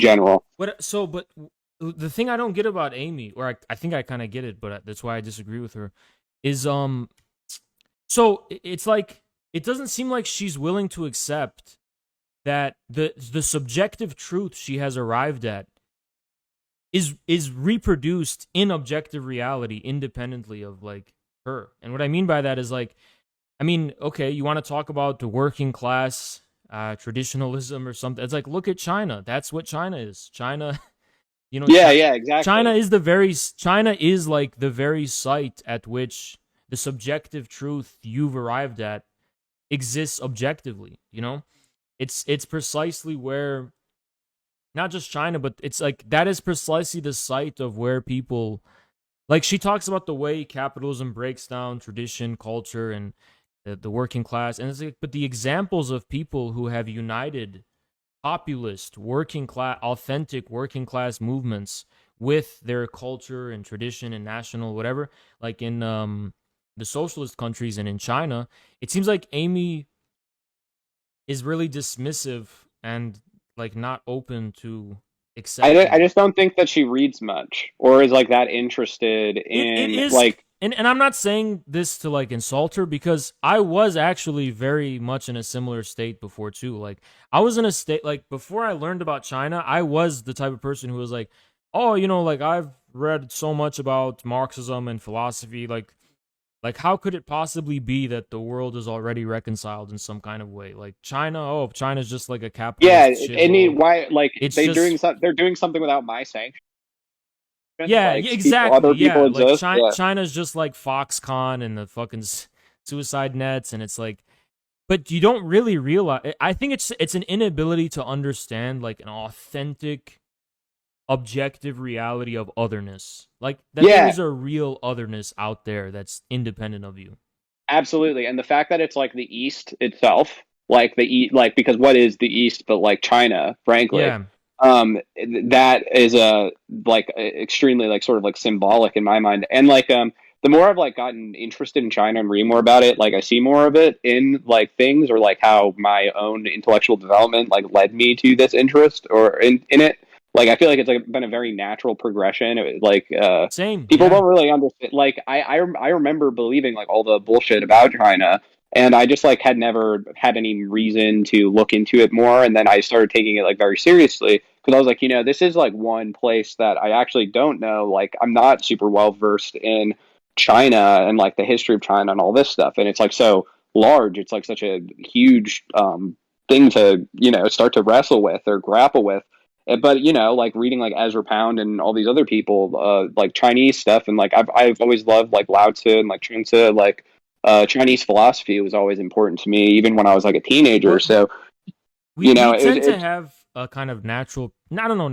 general. But the thing I don't get about Amy, or I think I kind of get it, but that's why I disagree with her, is so it's like it doesn't seem like she's willing to accept that the subjective truth she has arrived at is reproduced in objective reality independently of like her. And what I mean by that is like, I mean, okay, you want to talk about the working class traditionalism or something. It's like, look at China. That's what China is. China, Yeah, yeah, exactly. China is like the very site at which the subjective truth you've arrived at exists objectively. It's precisely where, not just China, but it's like that is precisely the site of where people, like, she talks about the way capitalism breaks down tradition, culture, and the working class, and it's like, but the examples of people who have united populist working class, authentic working class movements with their culture and tradition and national whatever, like in the socialist countries and in China, it seems like Amy is really dismissive and like not open to I accepting. just don't think that she reads much or is like that interested It in is, like. and I'm not saying this to like insult her, because I was actually very much in a similar state before too. Like, I was in a state like before I learned about China, I was the type of person who was like, oh, like I've read so much about Marxism and philosophy, like how could it possibly be that the world is already reconciled in some kind of way? Like China, oh, China's just like a Yeah, capitalist any shithole. why like It's just, they're doing something without my sanction. yeah, Like yeah, people, exactly. other people Yeah, like exist. Yeah, China's just like Foxconn and the fucking suicide nets, and it's like, but you don't really realize. I think it's an inability to understand like an authentic, objective reality of otherness, like that there yeah, is a real otherness out there that's independent of you. absolutely. And the fact that it's like the East itself, like like because what is the East but like China, frankly. Yeah, That is a like extremely like sort of like symbolic in my mind. And like the more I've like gotten interested in China and read more about it, like I see more of it in like things or like how my own intellectual development like led me to this interest or in it. Like I feel like it's like been a very natural progression. Like same. people Yeah, don't really understand. Like I remember believing like all the bullshit about China, and I just like had never had any reason to look into it more. And then I started taking it like very seriously because I was like, this is like one place that I actually don't know. Like I'm not super well versed in China and like the history of China and all this stuff, and it's like so large. It's like such a huge thing to start to wrestle with or grapple with. But like reading like Ezra Pound and all these other people, like Chinese stuff, and like I've always loved like Lao Tzu and like Chun Tzu, like Chinese philosophy was always important to me, even when I was like a teenager. well, So we it was tend to it's have a kind of natural, I don't know,